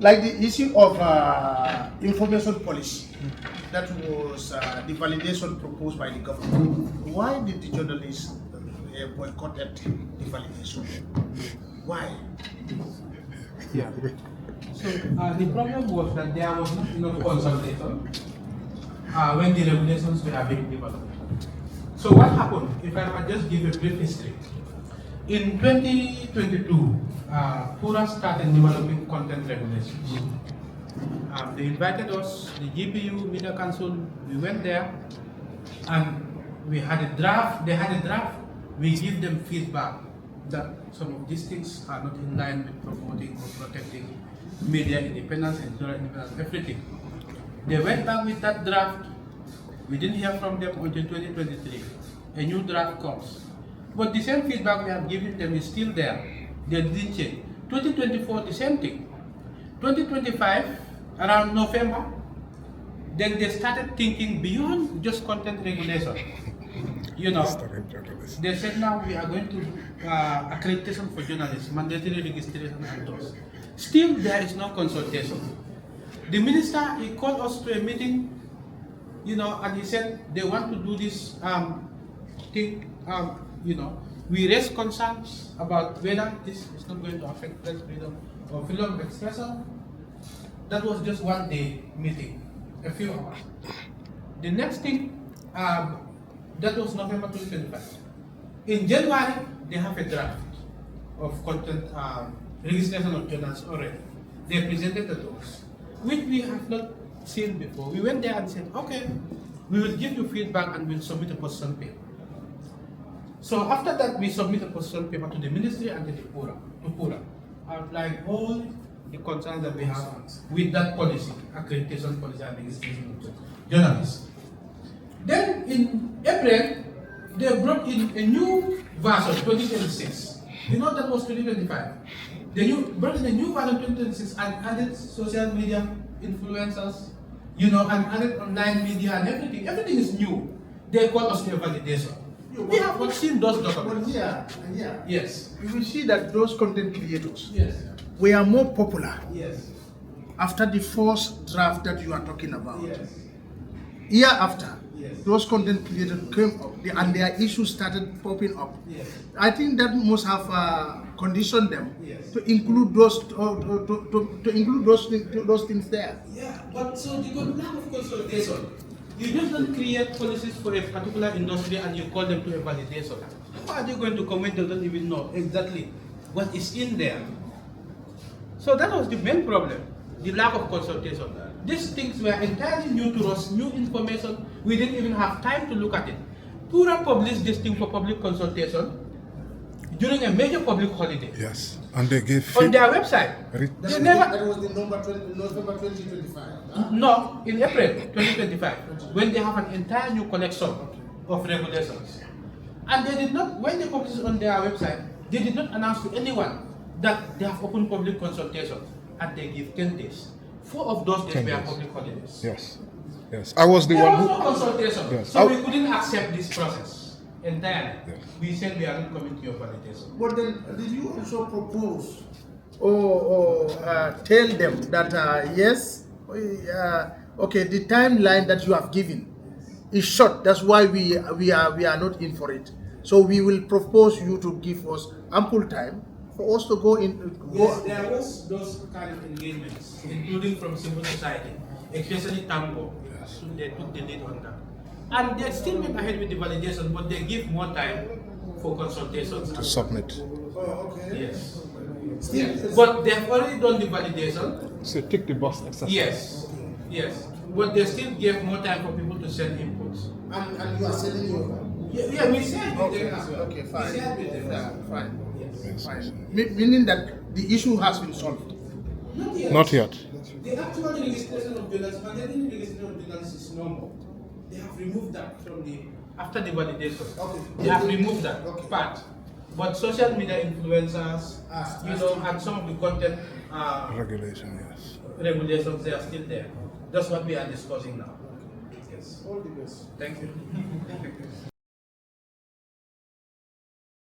like the issue of information policy, that was the validation proposed by the government. Why did the journalists boycotted the validation? Why? Yeah. So the problem was that there was not enough consultation when the regulations were being developed. So what happened, if I might just give a brief history. In 2022, PURA started developing content regulations. They invited us, the GPU, Media Council, we went there and we had a draft, they had a draft, we give them feedback that some of these things are not in line with promoting or protecting media independence, editorial independence, everything. They went back with that draft. We didn't hear from them until 2023. A new draft comes. But the same feedback we have given them is still there. They didn't change. 2024, the same thing. 2025, around November, then they started thinking beyond just content regulation. You know, they said now we are going to accreditation for journalists, mandatory registration and those. Still, there is no consultation. The minister, he called us to a meeting, you know, and he said they want to do this thing, you know. We raised concerns about whether this is not going to affect press freedom or freedom of expression. That was just one day meeting, a few hours. The next thing, that was November 2025. In January, they have a draft of content registration of journals already. They presented it to us, which we have not seen before. We went there and said, okay, we will give you feedback and we'll submit a position paper. So after that, we submit a position paper to the ministry and to the PURA, outlining all the concerns that we have with that policy, accreditation policy and registration of journalists. Then in April, they brought in a new version, 2026. You know that was 2025. They brought in a new version, 2026, and added social media influencers, you know, and added online media and everything. Everything is new. They call us a validation. We have not seen those documents. Yes. You will see that those content creators were more popular Yes. after the first draft that you are talking about. Yes. Year after, Yes. those content creators came up and their issues started popping up. Yes. I think that must have conditioned them Yes. to include those to include those things there. Yeah, but so the lack of consultation. You just don't create policies for a particular industry and you call them to a validation. How are you going to comment? They don't even know exactly what is in there. So that was the main problem, the lack of consultation. These things were entirely new to us, new information. We didn't even have time to look at it. PURA published this thing for public consultation during a major public holiday. Yes, and they gave on their website. That was the November 2025. No, in April 2025, when they have an entire new collection of regulations. And they did not, when they published it on their website, they did not announce to anyone that they have opened public consultation, and they give 10 days. 4 of those days were public holidays. Yes, yes. I was the There one was who... no consultation, Yes. so we couldn't accept this process entirely. Yes. We said we are not coming to your validation. But then, did you also propose or tell them that yes, okay, the timeline that you have given is short. That's why we are not in for it. So we will propose you to give us ample time for us to go in. Yes, there was those kind of engagements, including from civil society, especially Tambo. Yes. So they took the lead on that. And they still went ahead with the validation, but they give more time for consultations. to submit. Oh, okay. Yes. But they have already done the validation. So tick the box exercise. Yes. Yes. But they still gave more time for people to send inputs. And you are sending your. Yeah, we shared with them as well. Okay, fine. We shared with them. Yeah, fine. Yes. Fine. Meaning that the issue has been solved. Not yet. Not yet. The actual registration of journalists, mandatory registration of journalists is normal. They have removed that from the, after the validation. Okay. They have removed that part. But social media influencers, you know, and some of the content Regulation, yes. regulations, they are still there. That's what we are discussing now. Yes. All the best. Thank you.